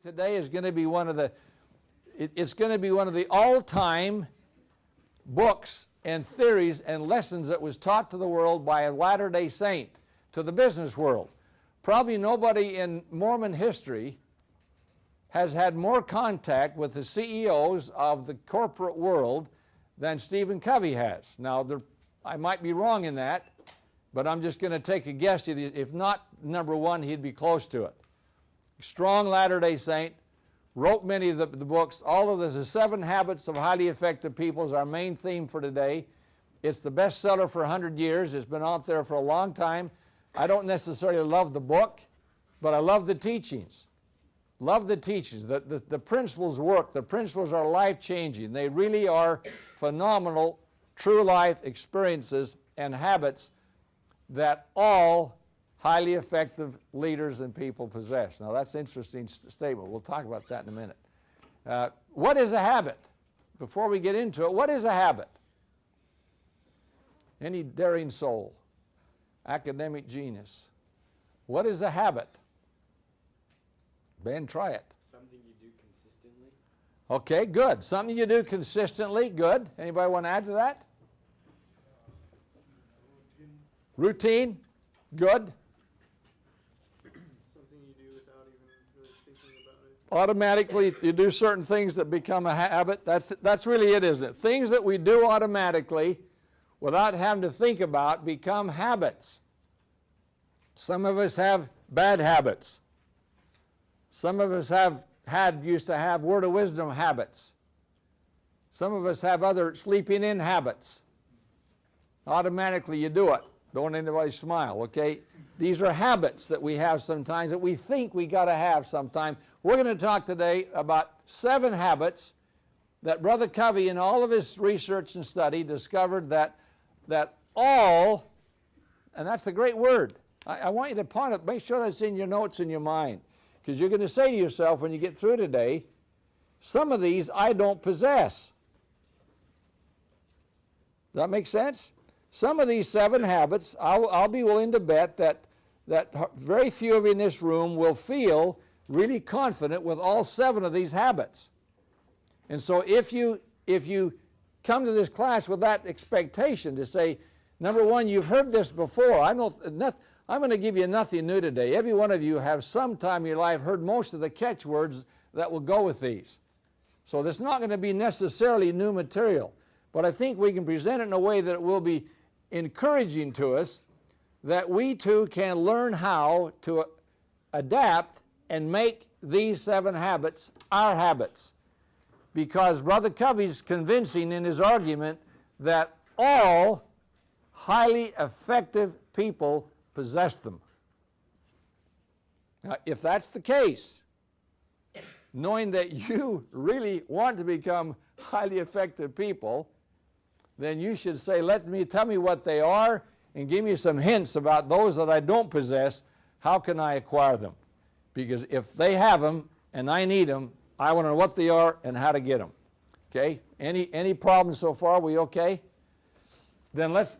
Today is going to be one of the, it's going to be one of the all-time books and theories and lessons that was taught to the world by a Latter-day Saint to the business world. Probably nobody in Mormon history has had more contact with the CEOs of the corporate world than Stephen Covey has. Now, I might be wrong in that, but I'm just going to take a guess. If not number one, he'd be close to it. Strong Latter-day Saint, wrote many of the books. All of this, The 7 Habits of Highly Effective People, is our main theme for today. It's the bestseller for 100 years. It's been out there for a long time. I don't necessarily love the book, but I love the teachings. Love the teachings. The principles work. The principles are life-changing. They really are phenomenal, true life experiences and habits that all highly effective leaders and people possess. Now, that's an interesting statement. We'll talk about that in a minute. What is a habit? Before we get into it, what is a habit? Any daring soul, academic genius. What is a habit? Ben, try it. Something you do consistently. Okay, good. Something you do consistently. Good. Anybody want to add to that? Routine. Good. Automatically, you do certain things that become a habit. That's really it, isn't it? Things that we do automatically without having to think about become habits. Some of us have bad habits. Some of us used to have word of wisdom habits. Some of us have other sleeping in habits. Automatically you do it. Don't anybody smile, okay? These are habits that we have sometimes that we think we got to have sometime. We're going to talk today about 7 habits that Brother Covey, in all of his research and study, discovered that all, and that's the great word. I want you to ponder it. Make sure that's in your notes in your mind, because you're going to say to yourself when you get through today, some of these I don't possess. Does that make sense? Some of these 7 habits, I'll be willing to bet that very few of you in this room will feel really confident with all 7 of these habits. And so if you come to this class with that expectation to say, number one, you've heard this before. I'm going to give you nothing new today. Every one of you have sometime in your life heard most of the catchwords that will go with these. So this is not going to be necessarily new material, but I think we can present it in a way that it will be encouraging to us, that we too can learn how to adapt and make these 7 habits our habits. Because Brother Covey's convincing in his argument that all highly effective people possess them. Now, if that's the case, knowing that you really want to become highly effective people, then you should say, tell me what they are and give me some hints about those that I don't possess. How can I acquire them? Because if they have them and I need them, I want to know what they are and how to get them. Okay? Any problems so far? We okay? Then let's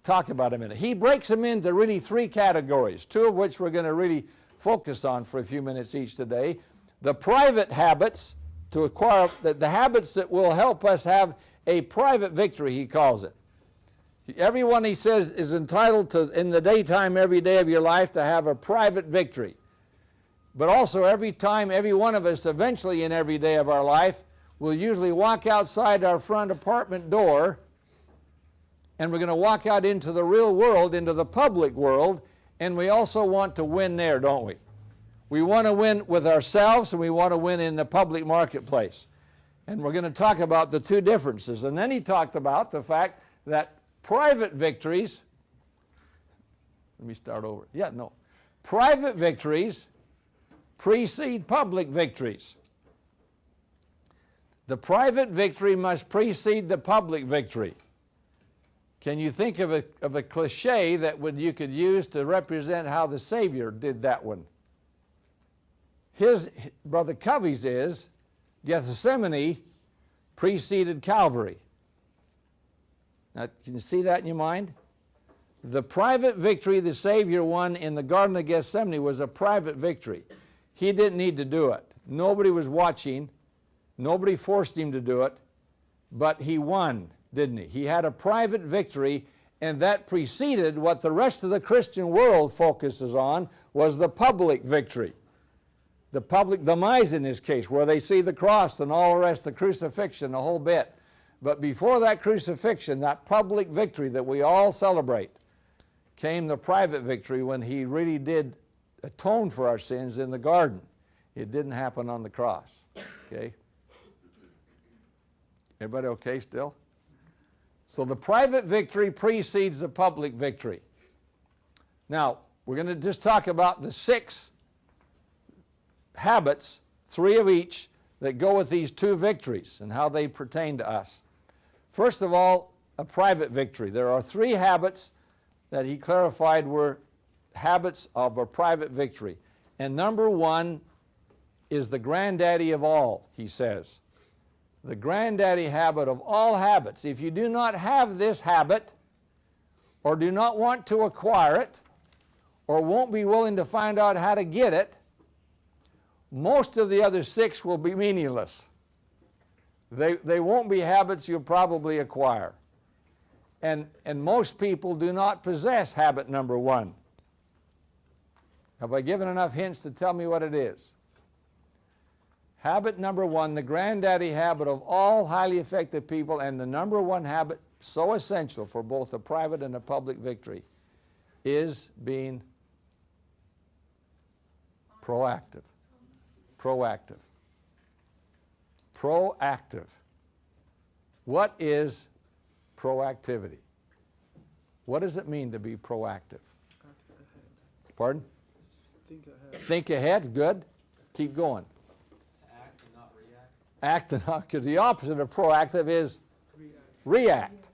talk about them a minute. He breaks them into really 3 categories, 2 of which we're going to really focus on for a few minutes each today. The private habits, to acquire the habits that will help us have a private victory, he calls it. Everyone, he says, is entitled to, in the daytime, every day of your life, to have a private victory. But also every time, every one of us, eventually in every day of our life, will usually walk outside our front apartment door, and we're going to walk out into the real world, into the public world, and we also want to win there, don't we? We want to win with ourselves, and we want to win in the public marketplace. And we're going to talk about the 2 differences. And then he talked about the fact that private victories, let me start over. Private victories precede public victories. The private victory must precede the public victory. Can you think of a cliche that you could use to represent how the Savior did that one? Brother Covey's is, Gethsemane preceded Calvary. Now, can you see that in your mind? The private victory the Savior won in the Garden of Gethsemane was a private victory. He didn't need to do it. Nobody was watching. Nobody forced him to do it. But he won, didn't he? He had a private victory, and that preceded what the rest of the Christian world focuses on, was the public victory. The public demise in this case, where they see the cross and all the rest, the crucifixion, the whole bit. But before that crucifixion, that public victory that we all celebrate, came the private victory when he really did atone for our sins in the garden. It didn't happen on the cross. Okay? Everybody okay still? So the private victory precedes the public victory. Now, we're going to just talk about the 6 habits, 3 of each, that go with these 2 victories and how they pertain to us. First of all, a private victory. There are 3 habits that he clarified were habits of a private victory. And number 1 is the granddaddy of all, he says. The granddaddy habit of all habits. If you do not have this habit, or do not want to acquire it, or won't be willing to find out how to get it, most of the other 6 will be meaningless. They won't be habits you'll probably acquire. And most people do not possess habit number 1. Have I given enough hints to tell me what it is? Habit number 1, the granddaddy habit of all highly effective people, and the number 1 habit so essential for both a private and a public victory, is being proactive. Proactive. Proactive. What is proactivity? What does it mean to be proactive? Pardon? Think ahead. Think ahead, good. Keep going. To act and not react. Act and not, because the opposite of proactive is react.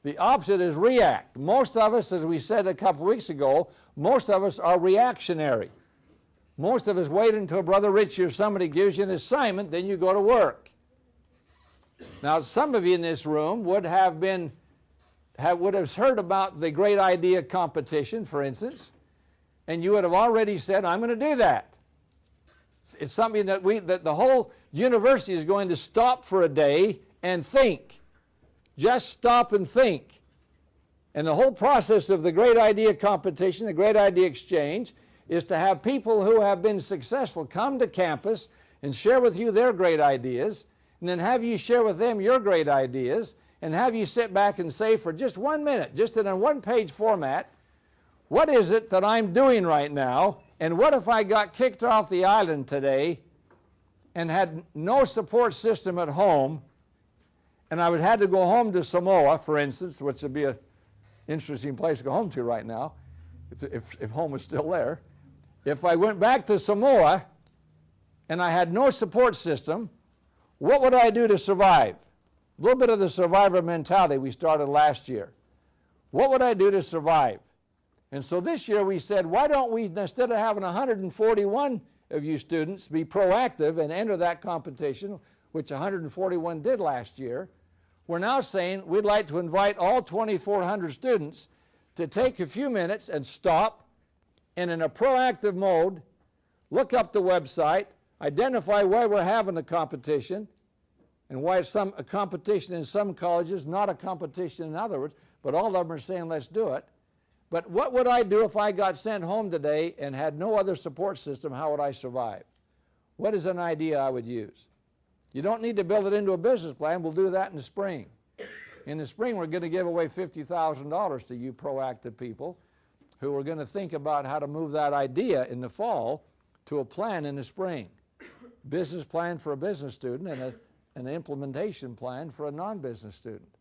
The opposite is react. Most of us, as we said a couple weeks ago, most of us are reactionary. Most of us wait until Brother Richie or somebody gives you an assignment, then you go to work. Now, some of you in this room would have heard about the great idea competition, for instance, and you would have already said, I'm going to do that. It's something that the whole university is going to stop for a day and think. Just stop and think. And the whole process of the great idea competition, the great idea exchange, is to have people who have been successful come to campus and share with you their great ideas, and then have you share with them your great ideas, and have you sit back and say for just 1 minute, just in a 1-page format, what is it that I'm doing right now, and what if I got kicked off the island today and had no support system at home, and I would have to go home to Samoa, for instance, which would be an interesting place to go home to right now, if home was still there. If I went back to Samoa and I had no support system, what would I do to survive? A little bit of the survivor mentality we started last year. What would I do to survive? And so this year we said, why don't we, instead of having 141 of you students be proactive and enter that competition, which 141 did last year, we're now saying we'd like to invite all 2,400 students to take a few minutes and stop, and in a proactive mode, look up the website, identify why we're having a competition, and why it's a competition in some colleges, not a competition in others, but all of them are saying let's do it. But what would I do if I got sent home today and had no other support system? How would I survive? What is an idea I would use? You don't need to build it into a business plan. We'll do that in the spring. In the spring, we're going to give away $50,000 to you proactive people who are going to think about how to move that idea in the fall to a plan in the spring. Business plan for a business student and an implementation plan for a non-business student.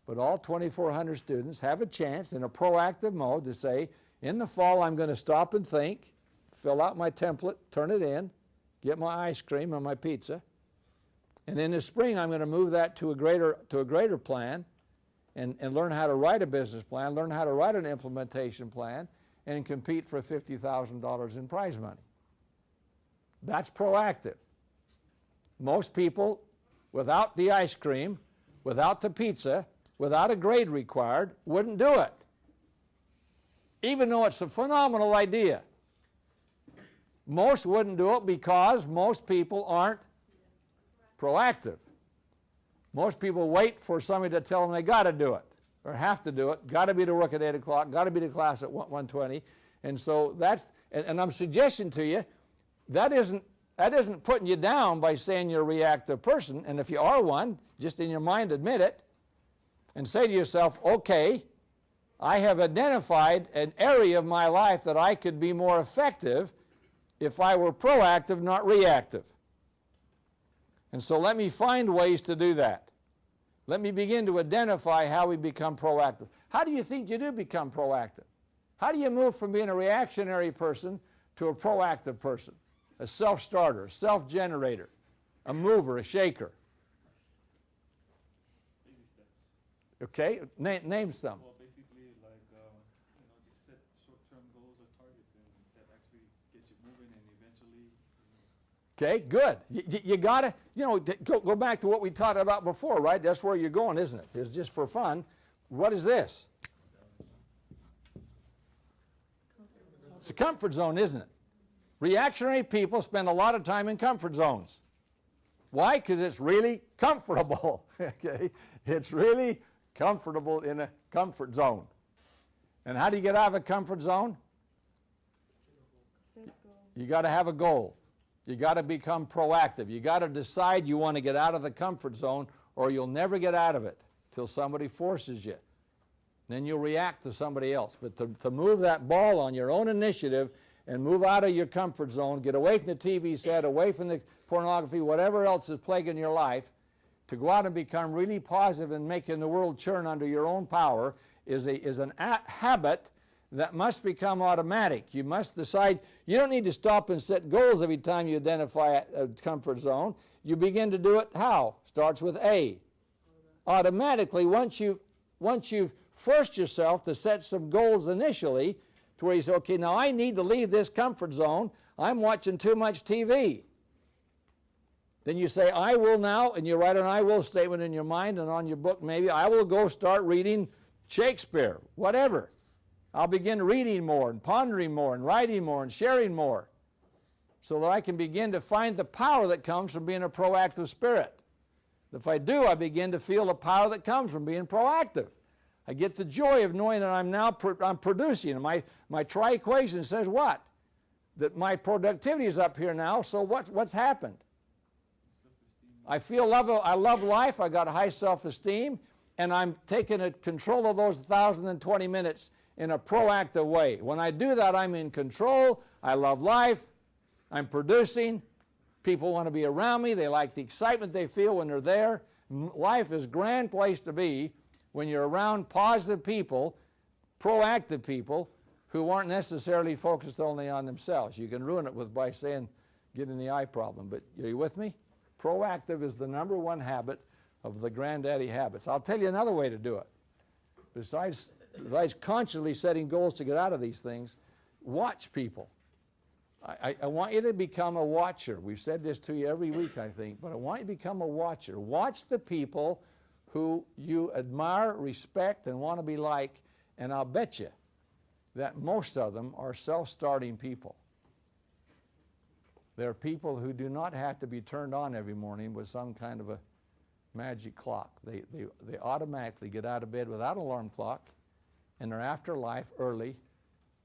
But all 2,400 students have a chance in a proactive mode to say, in the fall I'm going to stop and think, fill out my template, turn it in, get my ice cream and my pizza. And in the spring I'm going to move that to a greater plan and learn how to write a business plan, learn how to write an implementation plan, and compete for $50,000 in prize money. That's proactive. Most people, without the ice cream, without the pizza, without a grade required, wouldn't do it, even though it's a phenomenal idea. Most wouldn't do it because most people aren't proactive. Most people wait for somebody to tell them they got to do it or have to do it, got to be to work at 8 o'clock, got to be to class at 1:20. And so that's, and I'm suggesting to you, that isn't putting you down by saying you're a reactive person. And if you are one, just in your mind admit it and say to yourself, okay, I have identified an area of my life that I could be more effective if I were proactive, not reactive. And so let me find ways to do that. Let me begin to identify how we become proactive. How do you think you do become proactive? How do you move from being a reactionary person to a proactive person? A self-starter, a self-generator, a mover, a shaker. Baby steps. Okay, name some. Well, basically, like, just set short-term goals or targets and that actually get you moving and eventually, Okay, good. You got to, go back to what we talked about before, right? That's where you're going, isn't it? It's just for fun. What is this? It's a comfort zone, isn't it? Reactionary people spend a lot of time in comfort zones. Why? Because it's really comfortable. Okay, it's really comfortable in a comfort zone. And how do you get out of a comfort zone? You got to have a goal. You got to become proactive. You got to decide you want to get out of the comfort zone, or you'll never get out of it till somebody forces you. Then you'll react to somebody else. But to move that ball on your own initiative and move out of your comfort zone, get away from the TV set, away from the pornography, whatever else is plaguing your life, to go out and become really positive and making the world churn under your own power is an habit that must become automatic. You must decide. You don't need to stop and set goals every time you identify a comfort zone. You begin to do it how? Starts with A. Automatically, once you've forced yourself to set some goals initially, to where you say, okay, now I need to leave this comfort zone. I'm watching too much TV. Then you say, I will now, and you write an I will statement in your mind and on your book maybe, I will go start reading Shakespeare, whatever. I'll begin reading more and pondering more and writing more and sharing more so that I can begin to find the power that comes from being a proactive spirit. If I do, I begin to feel the power that comes from being proactive. I get the joy of knowing that I'm producing. My tri-equation says what? That my productivity is up here now, so what's happened? I love life, I got high self-esteem, and I'm taking control of those 1,020 minutes in a proactive way. When I do that, I'm in control, I love life, I'm producing, people want to be around me, they like the excitement they feel when they're there. Life is a grand place to be when you're around positive people, proactive people, who aren't necessarily focused only on themselves. You can ruin it by saying, getting the eye problem, but are you with me? Proactive is the number one habit of the granddaddy habits. I'll tell you another way to do it. Besides consciously setting goals to get out of these things, watch people. I want you to become a watcher. We've said this to you every week, I think, but I want you to become a watcher. Watch the people who you admire, respect, and want to be like, and I'll bet you that most of them are self-starting people. They're people who do not have to be turned on every morning with some kind of a magic clock. They automatically get out of bed without an alarm clock, and they're after life early,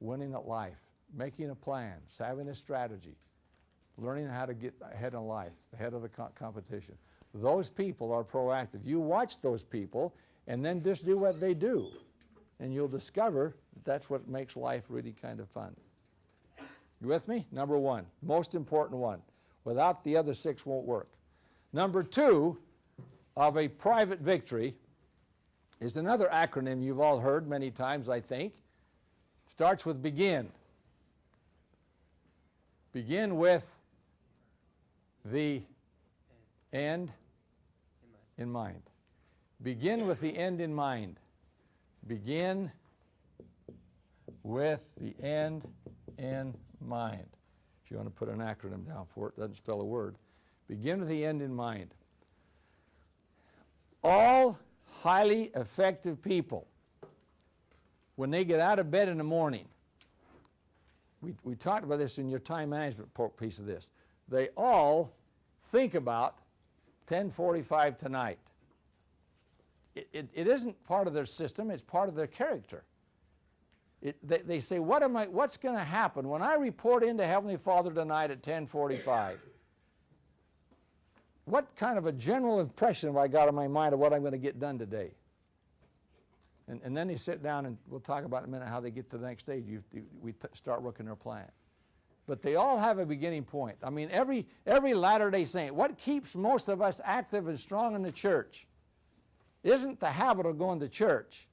winning at life, making a plan, having a strategy, learning how to get ahead in life, ahead of the competition. Those people are proactive. You watch those people and then just do what they do, and you'll discover that that's what makes life really kind of fun. You with me? Number one, most important one. Without the other six won't work. Number two of a private victory is another acronym you've all heard many times, I think. Starts with begin. Begin with the end in mind. Begin with the end in mind. Begin with the end in mind. If you want to put an acronym down for it, doesn't spell a word. Begin with the end in mind. All highly effective people, when they get out of bed in the morning, we talked about this in your time management piece of this. They all think about 10:45 tonight. It isn't part of their system, it's part of their character. They say, what's going to happen when I report into Heavenly Father tonight at 10:45? What kind of a general impression have I got in my mind of what I'm going to get done today? And then they sit down, and we'll talk about in a minute how they get to the next stage. We start working their plan. But they all have a beginning point. I mean, every Latter-day Saint, what keeps most of us active and strong in the church isn't the habit of going to church.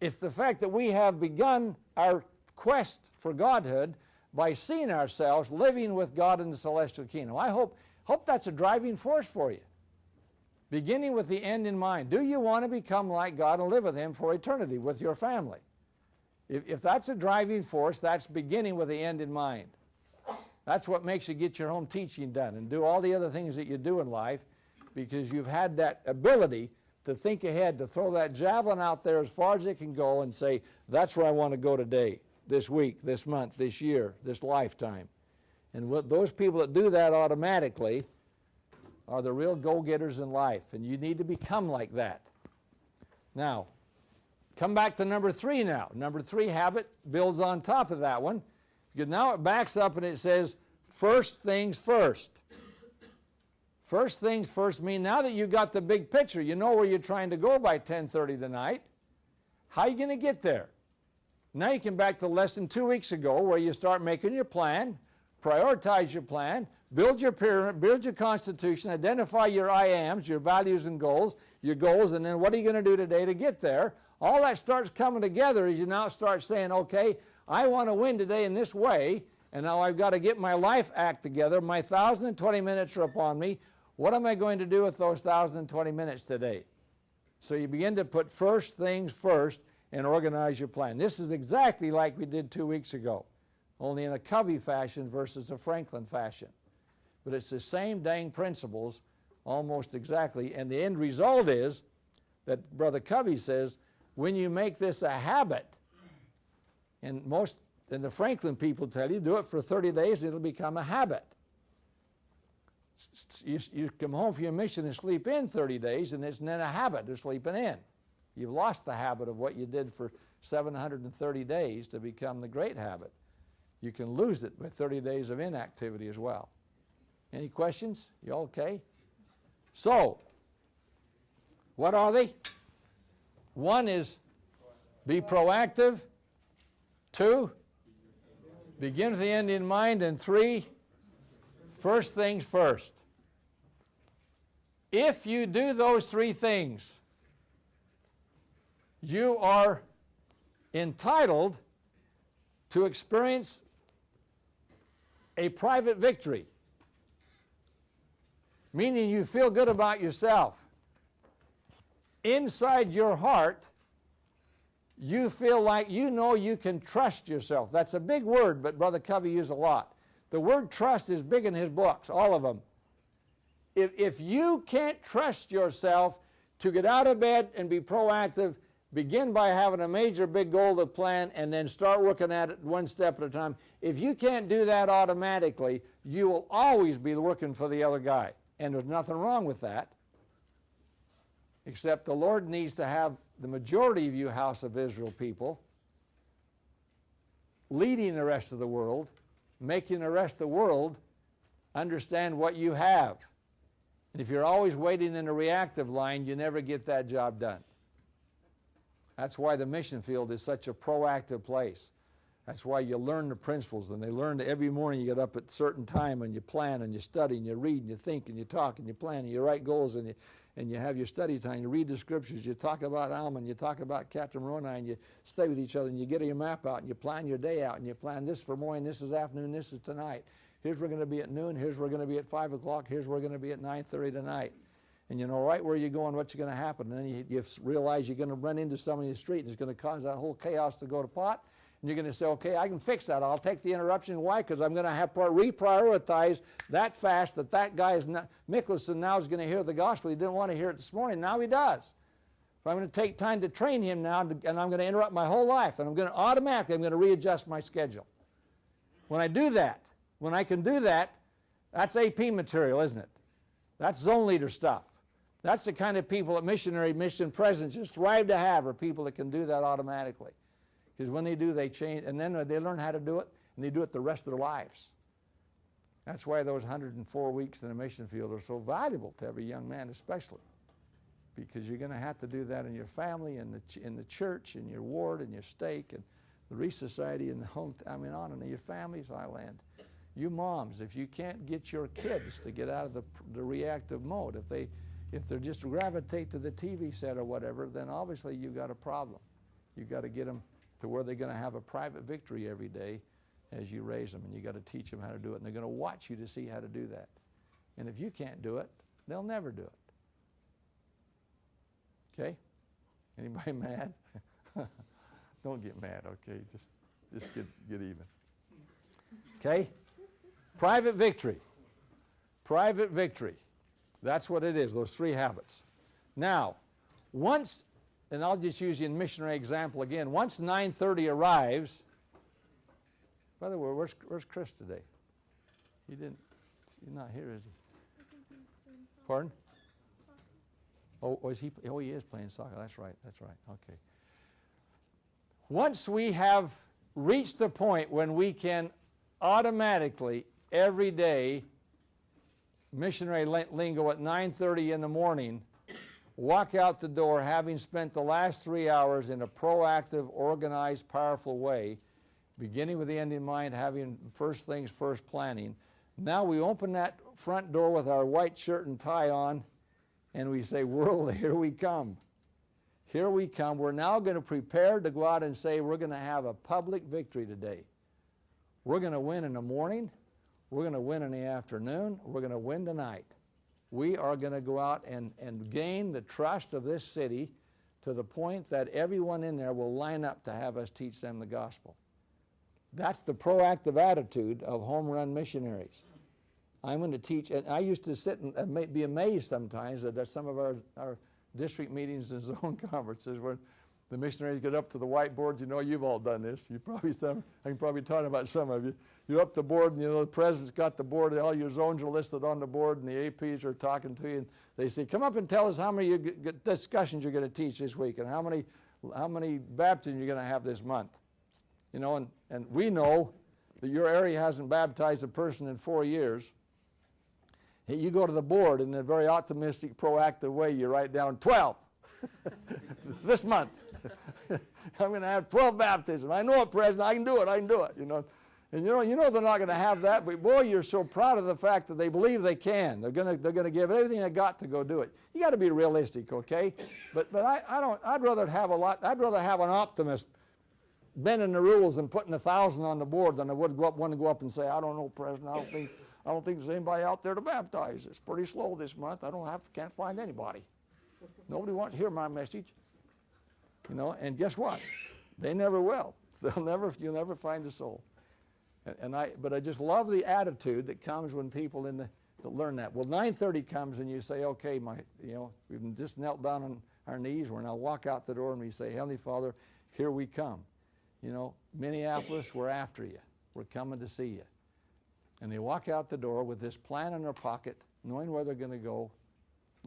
It's the fact that we have begun our quest for Godhood by seeing ourselves living with God in the celestial kingdom. I hope that's a driving force for you. Beginning with the end in mind. Do you want to become like God and live with Him for eternity with your family? If that's a driving force, that's beginning with the end in mind. That's what makes you get your home teaching done and do all the other things that you do in life, because you've had that ability to think ahead, to throw that javelin out there as far as it can go and say, that's where I want to go today, this week, this month, this year, this lifetime. And those people that do that automatically are the real go-getters in life, and you need to become like that. Now, come back to number 3 now. Number 3 habit builds on top of that one, because now it backs up and it says, first things first. First things first mean now that you've got the big picture, you know where you're trying to go by 10:30 tonight. How are you going to get there? Now you come back to lesson 2 weeks ago where you start making your plan, prioritize your plan, build your pyramid, build your constitution, identify your I ams, your values and goals, and then what are you going to do today to get there? All that starts coming together as you now start saying, okay, I want to win today in this way, and now I've got to get my life act together. My 1,020 minutes are upon me. What am I going to do with those 1,020 minutes today? So you begin to put first things first and organize your plan. This is exactly like we did 2 weeks ago, only in a Covey fashion versus a Franklin fashion. But it's the same dang principles almost exactly, and the end result is that Brother Covey says, when you make this a habit, and the Franklin people tell you, do it for 30 days, it'll become a habit. You come home from your mission and sleep in 30 days, and it's then a habit of sleeping in. You've lost the habit of what you did for 730 days to become the great habit. You can lose it with 30 days of inactivity as well. Any questions? You all okay? So, what are they? 1 is be proactive. 2, begin with the end in mind. And 3, first things first. If you do those 3 things, you are entitled to experience a private victory, meaning you feel good about yourself. Inside your heart, you feel like you know you can trust yourself. That's a big word, but Brother Covey used a lot. The word trust is big in his books, all of them. If you can't trust yourself to get out of bed and be proactive, begin by having a major big goal to plan and then start working at it one step at a time. If you can't do that automatically, you will always be working for the other guy. And there's nothing wrong with that, except the Lord needs to have the majority of you House of Israel people leading the rest of the world, making the rest of the world understand what you have. And if you're always waiting in a reactive line, you never get that job done. That's why the mission field is such a proactive place. That's why you learn the principles, and they learn that every morning you get up at a certain time and you plan and you study and you read and you think and you talk and you plan and you write goals and you have your study time, you read the scriptures, you talk about Alma and you talk about Captain Moroni and you stay with each other and you get your map out and you plan your day out and you plan this for morning, this is afternoon, this is tonight. Here's where we're going to be at noon, here's where we're going to be at 5 o'clock, here's where we're going to be at 9:30 tonight. And you know right where you're going, what's going to happen. And then you realize you're going to run into somebody in the street and it's going to cause that whole chaos to go to pot. And you're going to say, okay, I can fix that. I'll take the interruption. Why? Because I'm going to have to reprioritize that fast that guy is not, Mickelson now is going to hear the gospel. He didn't want to hear it this morning. Now he does. So I'm going to take time to train him now, and I'm going to interrupt my whole life. And I'm going to readjust my schedule. When I do that, when I can do that, that's AP material, isn't it? That's zone leader stuff. That's the kind of people that missionary mission presidents just thrive to have, are people that can do that automatically. Because when they do, they change, and then they learn how to do it, and they do it the rest of their lives. That's why those 104 weeks in the mission field are so valuable to every young man especially. Because you're going to have to do that in your family, in the church, in your ward, in your stake, and the Reef Society, and the home, on and your family's island. You moms, if you can't get your kids to get out of the reactive mode, if they just gravitate to the TV set or whatever, then obviously you've got a problem. You've got to get them to where they're going to have a private victory every day as you raise them, and you've got to teach them how to do it, and they're going to watch you to see how to do that. And if you can't do it, they'll never do it. Okay? Anybody mad? Don't get mad, okay? Just get even. Okay? Private victory. Private victory. That's what it is, those 3 habits. Now, once, and I'll just use the missionary example again, once 9:30 arrives, by the way, where's Chris today? He's not here, is he? Pardon? He is playing soccer. That's right. Okay. Once we have reached the point when we can automatically, every day, missionary lingo, at 9:30 in the morning, walk out the door having spent the last 3 hours in a proactive, organized, powerful way, beginning with the end in mind, having first things first planning. Now we open that front door with our white shirt and tie on, and we say, world, here we come. Here we come. We're now going to prepare to go out and say we're going to have a public victory today. We're going to win in the morning. We're going to win in the afternoon. We're going to win tonight. We are going to go out and gain the trust of this city to the point that everyone in there will line up to have us teach them the gospel. That's the proactive attitude of home run missionaries. I'm going to teach, and I used to sit and be amazed sometimes at some of our district meetings and zone conferences where the missionaries get up to the whiteboards. You know, you've all done this. I can probably talk about some of you. You're up the board, and the president's got the board. All your zones are listed on the board, and the APs are talking to you. And they say, "Come up and tell us how many discussions you're going to teach this week, and how many baptisms you're going to have this month." And we know that your area hasn't baptized a person in 4 years. You go to the board in a very optimistic, proactive way. You write down 12 this month. I'm going to have 12 baptisms. I know it, President. I can do it. And you know they're not going to have that. But boy, you're so proud of the fact that they believe they can. They're going to give everything they got to go do it. You got to be realistic, okay? But I'd rather have an optimist bending the rules and putting 1,000 on the board than I would want to go up and say, I don't know, President. I don't think there's anybody out there to baptize. It's pretty slow this month. Can't find anybody. Nobody wants to hear my message. And guess what? They never will. You'll never find a soul. But I just love the attitude that comes when people that learn that. Well, 9:30 comes and you say, okay, we've just knelt down on our knees. We're now walk out the door and we say, Heavenly Father, here we come. Minneapolis, we're after you. We're coming to see you. And they walk out the door with this plan in their pocket, knowing where they're going to go,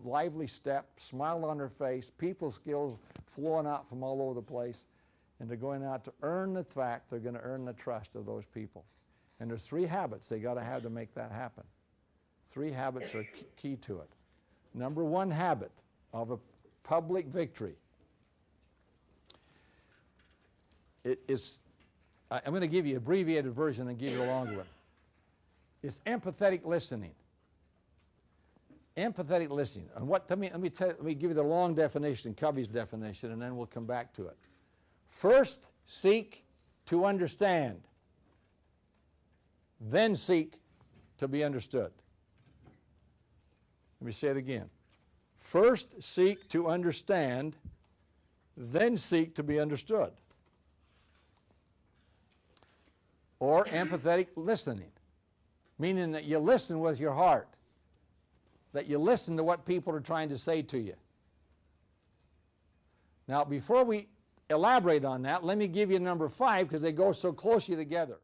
lively step, smile on their face, people skills flowing out from all over the place, and they're going out to earn the fact they're going to earn the trust of those people. And there's 3 habits they got to have to make that happen. 3 habits are key to it. Number 1 habit of a public victory. I'm going to give you an abbreviated version and give you a longer one. It's empathetic listening. Empathetic listening. And let me give you the long definition, Covey's definition, and then we'll come back to it. First, seek to understand. Then seek to be understood. Let me say it again. First, seek to understand. Then seek to be understood. Or empathetic listening, meaning that you listen with your heart, that you listen to what people are trying to say to you. Now, before we elaborate on that, let me give you number 5 because they go so closely together.